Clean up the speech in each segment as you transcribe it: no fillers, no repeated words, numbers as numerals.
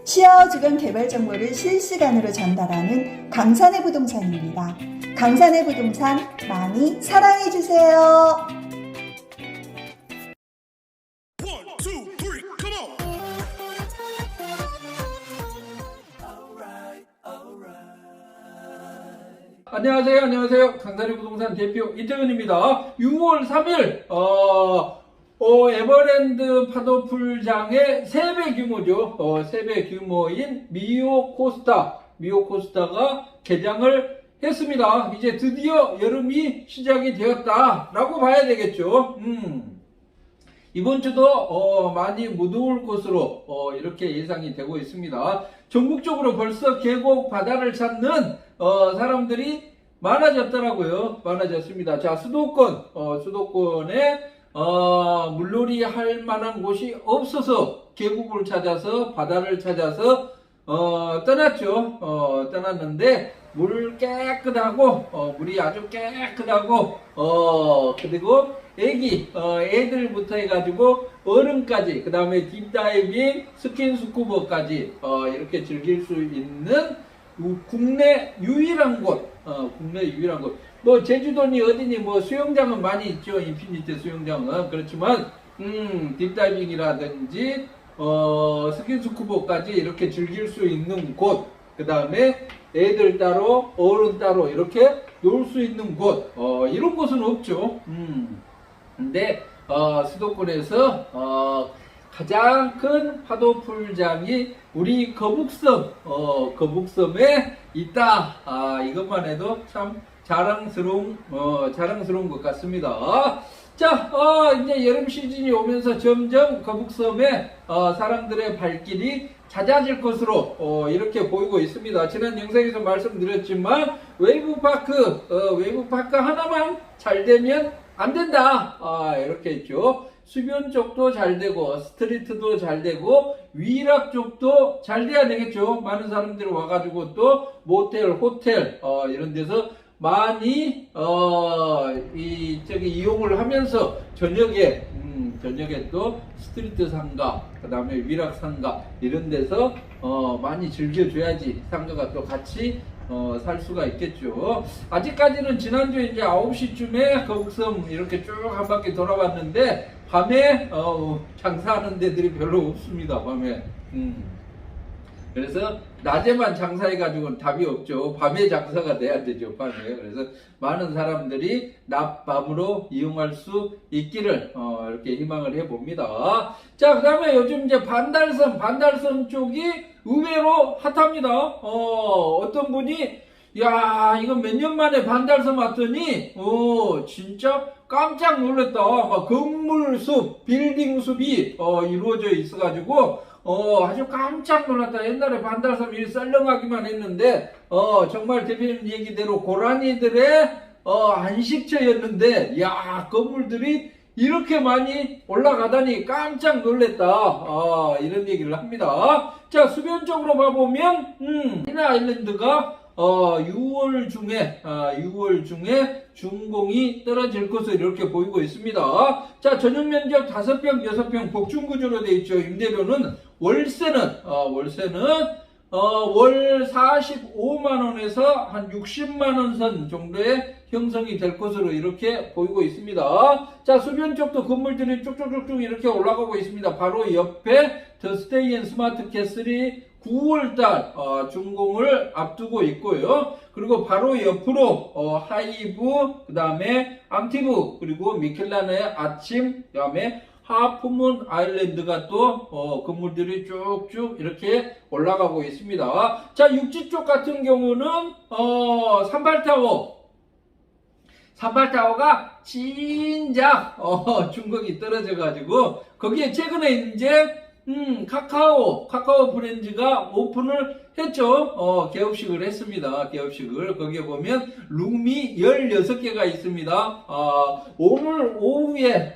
쉬어주건 개발 정보를 실시간으로 전달하는 강산의 부동산입니다. 강산의 부동산 많이 사랑해주세요. 안녕하세요. 강산의 부동산 대표 이태근입니다. 6월 3일, 에버랜드 파도풀장의 3배 규모죠. 3배 규모인 미오코스타가 개장을 했습니다. 이제 드디어 여름이 시작이 되었다라고 봐야 되겠죠. 이번 주도 많이 무더울 것으로 이렇게 예상이 되고 있습니다. 전국적으로 벌써 계곡 바다를 찾는 사람들이 많아졌더라고요. 많아졌습니다. 자, 수도권에 물놀이 할 만한 곳이 없어서 계곡을 찾아서 바다를 찾아서 떠났죠. 떠났는데 물 깨끗하고 물이 아주 깨끗하고 그리고 애들부터 해가지고 어른까지, 그 다음에 딥다이빙, 스킨스쿠버까지 이렇게 즐길 수 있는 국내 유일한 곳. 뭐 제주도니 어디니 뭐 수영장은 많이 있죠. 인피니트 수영장은. 그렇지만 딥다이빙이라든지 스킨스쿠버까지 이렇게 즐길 수 있는 곳, 그 다음에 애들 따로 어른 따로 이렇게 놀 수 있는 곳, 이런 곳은 없죠. 근데 수도권에서 가장 큰 파도풀장이 우리 거북섬에 있다. 이것만 해도 참 자랑스러운 것 같습니다. 자, 이제 여름 시즌이 오면서 점점 거북섬에 사람들의 발길이 잦아질 것으로 이렇게 보이고 있습니다. 지난 영상에서 말씀드렸지만 웨이브파크 하나만 잘 되면 안 된다. 이렇게 했죠. 수변 쪽도 잘 되고 스트리트도 잘 되고 위락 쪽도 잘 돼야 되겠죠. 많은 사람들이 와가지고 또 모텔, 호텔 이런 데서 많이 이용을 하면서 저녁에 또 스트리트 상가, 그 다음에 위락 상가 이런 데서 많이 즐겨줘야지 상가가 또 같이 살 수가 있겠죠. 아직까지는 지난주에 이제 9시쯤에 거북섬 이렇게 쭉 한 바퀴 돌아봤는데 밤에 장사하는 데들이 별로 없습니다. 밤에. 그래서 낮에만 장사해가지고는 답이 없죠. 밤에 장사가 돼야 되죠. 밤에. 그래서 많은 사람들이 낮밤으로 이용할 수 있기를 이렇게 희망을 해봅니다. 자, 그 다음에 요즘 이제 반달섬 쪽이 의외로 핫합니다. 어떤 분이 야, 이거 몇 년 만에 반달섬 왔더니 진짜 깜짝 놀랐다. 막 건물숲, 빌딩숲이 이루어져 있어가지고 아주 깜짝 놀랐다. 옛날에 반달섬이 썰렁하기만 했는데 정말 대표님 얘기대로 고라니들의 안식처였는데 야, 건물들이 이렇게 많이 올라가다니 깜짝 놀랬다. 이런 얘기를 합니다. 자, 수변 쪽으로 봐보면 히나 아일랜드가 6월 중에 준공이 떨어질 것으로 이렇게 보이고 있습니다. 자, 전용 면적 5평, 6평 복층 구조로 되어 있죠. 임대료는 월세는 월 45만원에서 한 60만원 선 정도의 형성이 될 것으로 이렇게 보이고 있습니다. 자, 수변 쪽도 건물들이 쭉쭉쭉쭉 이렇게 올라가고 있습니다. 바로 옆에 더 스테이 앤 스마트 캐슬이 9월달 준공을 앞두고 있고요. 그리고 바로 옆으로 하이브, 그 다음에 암티브, 그리고 미켈란의 아침, 그 다음에 하프문 아일랜드가 또 건물들이 쭉쭉 이렇게 올라가고 있습니다. 자, 육지 쪽 같은 경우는 산발타워가 진작 중국이 떨어져 가지고 거기에 최근에 이제 카카오 브랜드가 오픈을 했죠. 개업식을 했습니다. 거기에 보면 룸이 16개가 있습니다. 오늘 오후에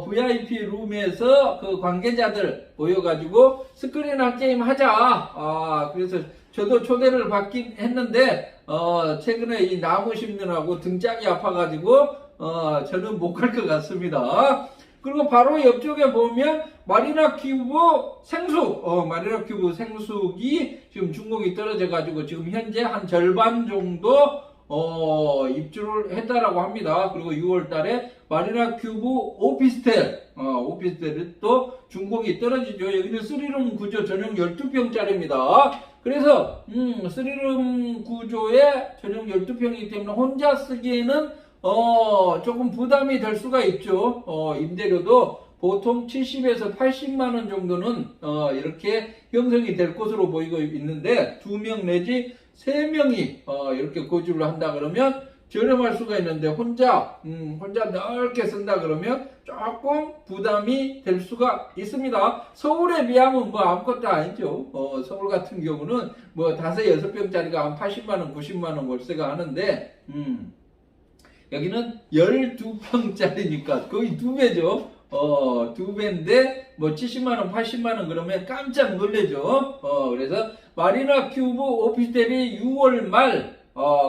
VIP 룸에서 그 관계자들 모여가지고 스크린 한 게임 하자. 그래서 저도 초대를 받긴 했는데 최근에 이 나무 심느라고 등짝이 아파가지고 저는 못 갈 것 같습니다. 그리고 바로 옆쪽에 보면 마리나 큐브 생수, 마리나 큐브 생수기 지금 준공이 떨어져가지고 지금 현재 한 절반 정도 입주를 했다라고 합니다. 그리고 6월 달에 마리나 큐브 오피스텔이 또 준공이 떨어지죠. 여기는 3룸 구조 전용 12평짜리입니다. 그래서 3룸 구조의 전용 12평이기 때문에 혼자 쓰기에는 조금 부담이 될 수가 있죠. 임대료도 보통 70에서 80만 원 정도는 이렇게 형성이 될 것으로 보이고 있는데 2명 내지 3명이 이렇게 거주를 한다 그러면 저렴할 수가 있는데 혼자 넓게 쓴다 그러면 조금 부담이 될 수가 있습니다. 서울에 비하면 뭐 아무것도 아니죠. 서울 같은 경우는 뭐 5, 6평짜리가 한 80만 원, 90만 원 월세가 하는데 여기는 12평짜리니까 거의 2배죠. 2배인데 뭐 70만원 80만원 그러면 깜짝 놀래죠. 그래서 마리나 큐브 오피스텔이 6월 말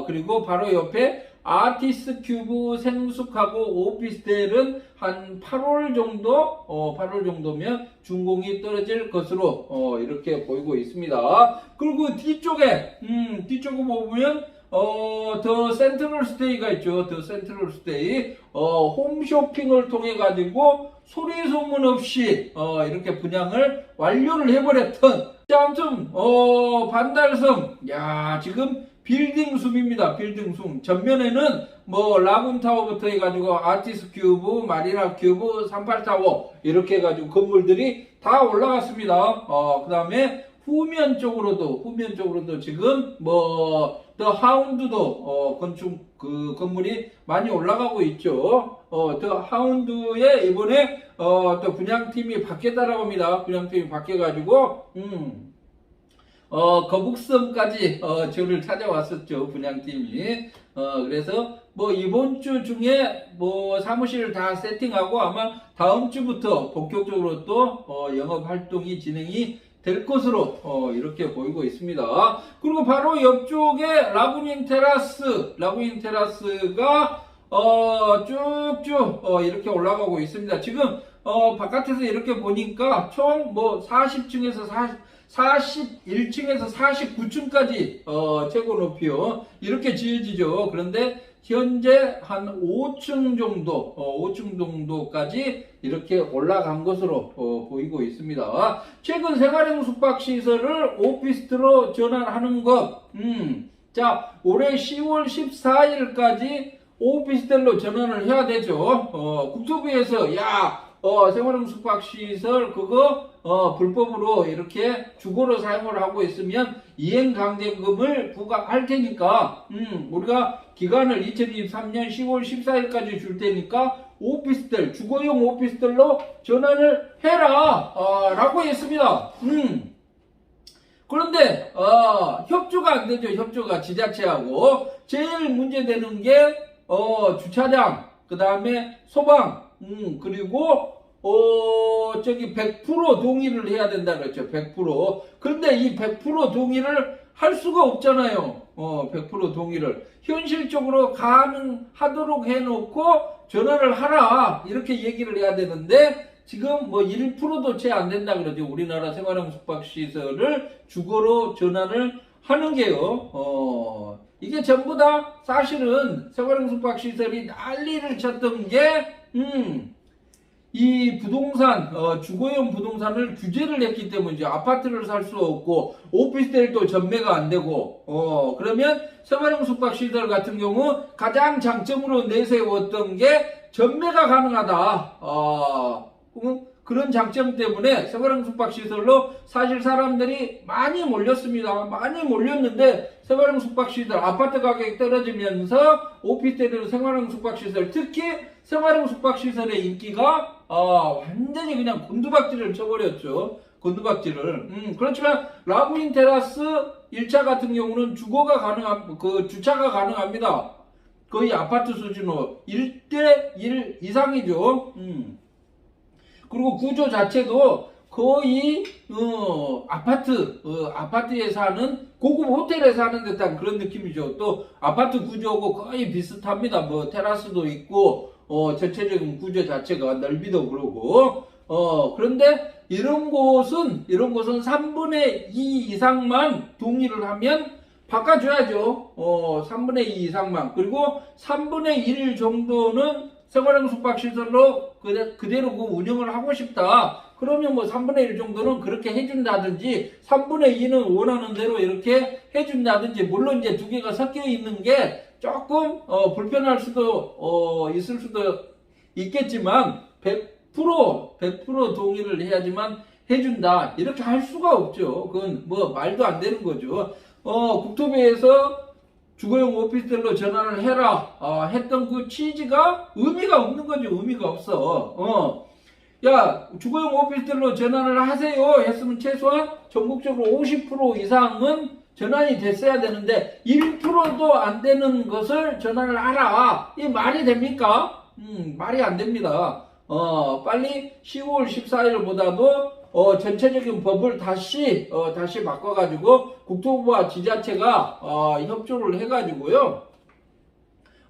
그리고 바로 옆에 아티스 큐브 생숙하고 오피스텔은 한 8월 정도 8월 정도면 준공이 떨어질 것으로 이렇게 보이고 있습니다. 그리고 뒤쪽에 보면 더 센트럴 스테이가 있죠. 더 센트럴 스테이 홈쇼핑을 통해 가지고 소리 소문 없이 이렇게 분양을 완료를 해버렸던. 자, 아무튼 반달섬 지금 빌딩숲입니다. 빌딩숲 전면에는 뭐 라군타워부터 해가지고 아티스 큐브, 마리나 큐브, 38타워 이렇게 해가지고 건물들이 다 올라갔습니다. 그 다음에 후면 쪽으로도 지금 뭐 더 하운드도 건축 그 건물이 많이 올라가고 있죠. 더 하운드에 이번에 또 분양팀이 바뀌었다라고 합니다. 분양팀이 바뀌어가지고 거북섬까지 저를 찾아왔었죠. 분양팀이. 그래서 뭐 이번 주 중에 뭐 사무실을 다 세팅하고 아마 다음 주부터 본격적으로 또 영업 활동이 진행이 될 것으로 이렇게 보이고 있습니다. 그리고 바로 옆쪽에 라구닌 테라스가 쭉쭉 이렇게 올라가고 있습니다. 지금 바깥에서 이렇게 보니까 총 뭐 40층에서 41층에서 49층까지 최고 높이요 이렇게 지어지죠. 그런데 현재 한 5층 정도까지 이렇게 올라간 것으로 보이고 있습니다. 최근 생활형 숙박시설을 오피스텔로 전환하는 것, 자, 올해 10월 14일까지 오피스텔로 전환을 해야 되죠. 국토부에서 생활형 숙박시설 그거 불법으로 이렇게 주거로 사용을 하고 있으면 이행강제금을 부과할 테니까 우리가 기간을 2023년 10월 14일까지 줄 테니까 오피스텔, 주거용 오피스텔로 전환을 해라 라고 했습니다. 그런데 협조가 안 되죠. 협조가 지자체하고 제일 문제되는 게 주차장, 그 다음에 소방, 그리고 100% 동의를 해야 된다 그랬죠. 100%. 그런데 이 100% 동의를 할 수가 없잖아요. 100% 동의를 현실적으로 가능하도록 해놓고 전화를 하라 이렇게 얘기를 해야 되는데 지금 뭐 1%도 채 안 된다 그러죠. 우리나라 생활형 숙박시설을 주거로 전환을 하는 게요. 이게 전부 다 사실은 생활형 숙박시설이 난리를 쳤던 게 이 부동산, 주거용 부동산을 규제를 했기 때문이죠. 아파트를 살 수 없고, 오피스텔도 전매가 안 되고, 그러면 생활형 숙박시설 같은 경우 가장 장점으로 내세웠던 게 전매가 가능하다. 그런 장점 때문에 생활형 숙박시설로 사실 사람들이 많이 몰렸습니다. 많이 몰렸는데 생활형 숙박시설 아파트 가격이 떨어지면서 오피스텔로 생활형 숙박시설 특히 생활형 숙박시설의 인기가 완전히 그냥 곤두박질을 쳐버렸죠. 곤두박질을. 그렇지만 라구인 테라스 1차 같은 경우는 주차가 가능합니다. 거의 아파트 수준으로 1대1 이상이죠. 그리고 구조 자체도 거의 아파트에 사는 고급 호텔에 사는 듯한 그런 느낌이죠. 또 아파트 구조하고 거의 비슷합니다. 뭐 테라스도 있고 전체적인 구조 자체가 넓이도 그러고 그런데 이런 곳은 3분의 2 이상만 동의를 하면 바꿔줘야죠. 3분의 2 이상만. 그리고 3분의 1 정도는 생활형 숙박시설로 그대로 그 운영을 하고 싶다. 그러면 뭐 3분의 1 정도는 그렇게 해준다든지 3분의 2는 원하는 대로 이렇게 해준다든지, 물론 이제 두 개가 섞여 있는 게 조금 불편할 수도 있을 수도 있겠지만 100% 동의를 해야지만 해준다 이렇게 할 수가 없죠. 그건 뭐 말도 안 되는 거죠. 국토부에서 주거용 오피스텔로 전환을 해라 했던 그 취지가 의미가 없는 거죠. 의미가 없어. 야, 주거용 오피스텔로 전환을 하세요 했으면 최소한 전국적으로 50% 이상은 전환이 됐어야 되는데 1%도 안 되는 것을 전환을 하라. 이 말이 됩니까? 말이 안 됩니다. 빨리 10월 14일보다도 전체적인 법을 다시 바꿔가지고 국토부와 지자체가 협조를 해가지고요.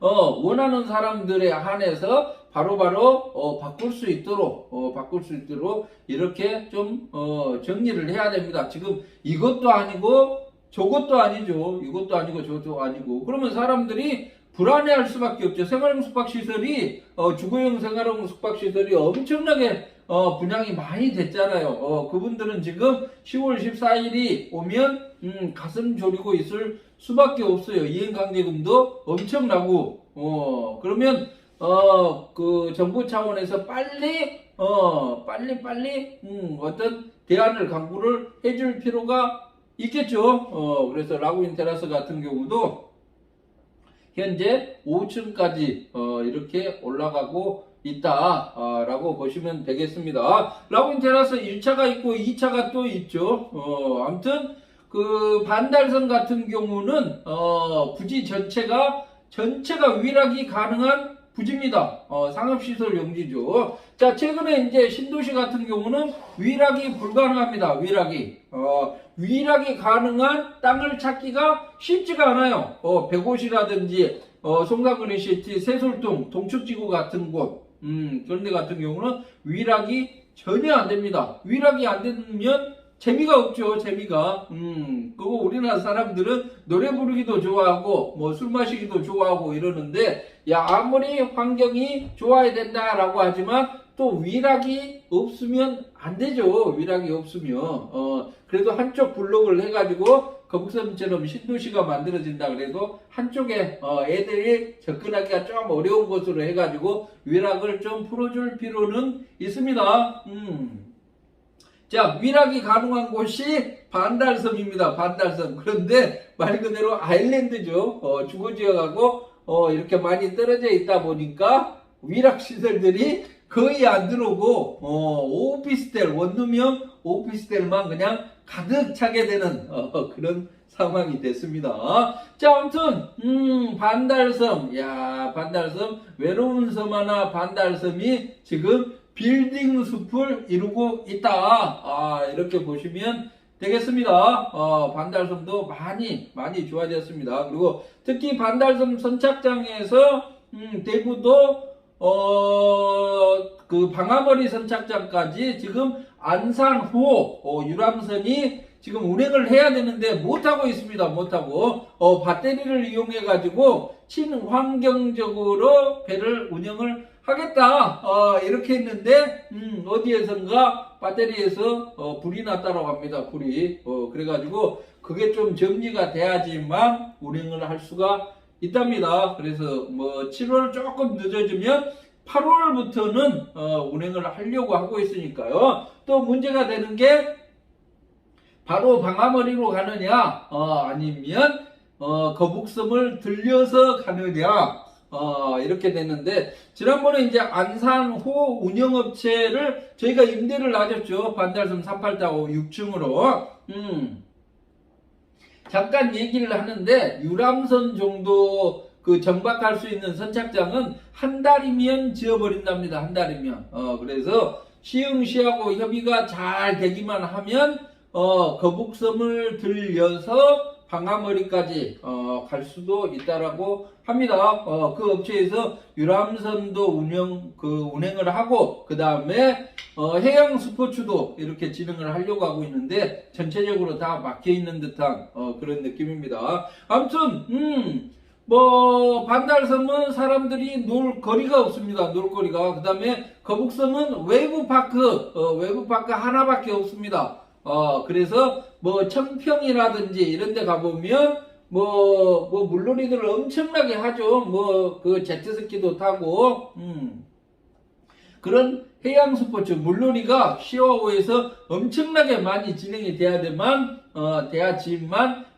원하는 사람들에 한해서 바로바로 바꿀 수 있도록 이렇게 좀 정리를 해야 됩니다. 지금 이것도 아니고 저것도 아니죠. 이것도 아니고 저것도 아니고. 그러면 사람들이 불안해할 수밖에 없죠. 생활형 숙박시설이 주거용 생활형 숙박시설이 엄청나게 분양이 많이 됐잖아요. 그분들은 지금 10월 14일이 오면 가슴 졸이고 있을 수밖에 없어요. 이행강제금도 엄청나고 그러면 그 정부 차원에서 빨리 어떤 대안을 강구를 해줄 필요가 있겠죠. 그래서 라구인 테라스 같은 경우도 현재 5층까지 이렇게 올라가고 있다라고 보시면 되겠습니다. 라구인 테라스 1차가 있고 2차가 또 있죠. 아무튼 그 반달섬 같은 경우는 부지 전체가 위락이 가능한 부지입니다. 상업시설 용지죠. 자, 최근에 이제 신도시 같은 경우는 위락이 불가능합니다. 위락이 가능한 땅을 찾기가 쉽지가 않아요. 백옷이라든지 송산그린시티, 새솔동, 동축지구 같은 곳, 그런 데 같은 경우는 위락이 전혀 안 됩니다. 위락이 안 되면 재미가 없죠. 재미가. 그리고 우리나라 사람들은 노래 부르기도 좋아하고 뭐 술 마시기도 좋아하고 이러는데, 야, 아무리 환경이 좋아야 된다라고 하지만 또 위락이 없으면 안 되죠. 위락이 없으면. 그래도 한쪽 블록을 해가지고 거북섬처럼 신도시가 만들어진다 그래도 한쪽에 애들이 접근하기가 좀 어려운 곳으로 해가지고 위락을 좀 풀어줄 필요는 있습니다. 자, 위락이 가능한 곳이 반달섬입니다. 반달섬. 그런데 말 그대로 아일랜드죠. 주거지역하고 이렇게 많이 떨어져 있다 보니까 위락시설들이 거의 안 들어오고 오피스텔, 원룸형 오피스텔만 그냥 가득 차게 되는 그런 상황이 됐습니다. 자, 아무튼 반달섬, 야, 반달섬, 외로운 섬 하나 반달섬이 지금 빌딩 숲을 이루고 있다. 이렇게 보시면 되겠습니다. 반달섬도 많이 좋아졌습니다. 그리고 특히 반달섬 선착장에서 대구도 그 방아머리 선착장까지 지금 안산호 유람선이 지금 운행을 해야 되는데 못하고 있습니다. 못하고 배터리를 이용해 가지고 친환경적으로 배를 운영을 하겠다 이렇게 했는데 어디에선가 배터리에서 불이 났다고 합니다. 불이 그래가지고 그게 좀 정리가 돼야지만 운행을 할 수가 있답니다. 그래서 뭐 7월 조금 늦어지면 8월부터는 운행을 하려고 하고 있으니까요. 또 문제가 되는 게 바로 방아머리로 가느냐 아니면 거북섬을 들려서 가느냐 이렇게 됐는데, 지난번에 이제 안산호 운영업체를 저희가 임대를 놔줬죠. 반달섬 38타워 6층으로. 잠깐 얘기를 하는데, 유람선 정도 그 정박할 수 있는 선착장은 한 달이면 지어버린답니다. 한 달이면. 그래서 시흥시하고 협의가 잘 되기만 하면 거북섬을 들려서 황하머리까지 갈 수도 있다라고 합니다. 그 업체에서 유람선도 운행을 하고 그 다음에 해양 스포츠도 이렇게 진행을 하려고 하고 있는데 전체적으로 다 막혀 있는 듯한 그런 느낌입니다. 아무튼 뭐 반달섬은 사람들이 놀 거리가 없습니다. 놀거리가. 그 다음에 거북섬은 웨이브파크 하나밖에 없습니다. 그래서 뭐 청평이라든지 이런 데 가보면 뭐 물놀이들을 엄청나게 하죠. 뭐 그 제트스키도 타고 그런 해양 스포츠 물놀이가 시와호에서 엄청나게 많이 진행이 돼야지만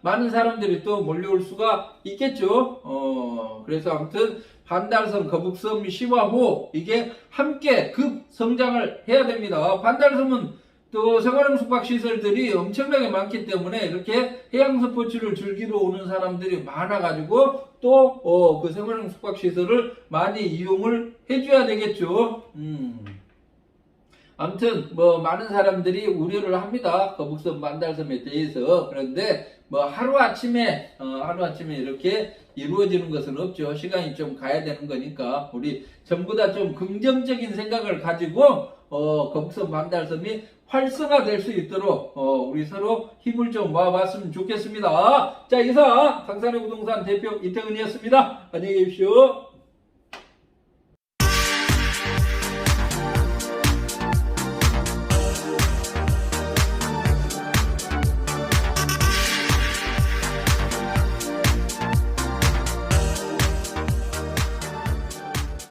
많은 사람들이 또 몰려올 수가 있겠죠. 그래서 아무튼 반달섬, 거북섬, 시와호 이게 함께 급성장을 해야 됩니다. 반달섬은 또 생활형 숙박시설들이 엄청나게 많기 때문에 이렇게 해양 스포츠를 즐기러 오는 사람들이 많아가지고 또 그 생활형 숙박시설을 많이 이용을 해줘야 되겠죠. 아무튼 뭐 많은 사람들이 우려를 합니다. 거북섬, 반달섬에 대해서. 그런데 뭐 하루아침에 이렇게 이루어지는 것은 없죠. 시간이 좀 가야 되는 거니까 우리 전부 다 좀 긍정적인 생각을 가지고 거북섬, 반달섬이 활성화될 수 있도록 우리 서로 힘을 좀 모아봤으면 좋겠습니다. 자, 이상 강산의 부동산 대표 이태근이었습니다. 안녕히 계십시오.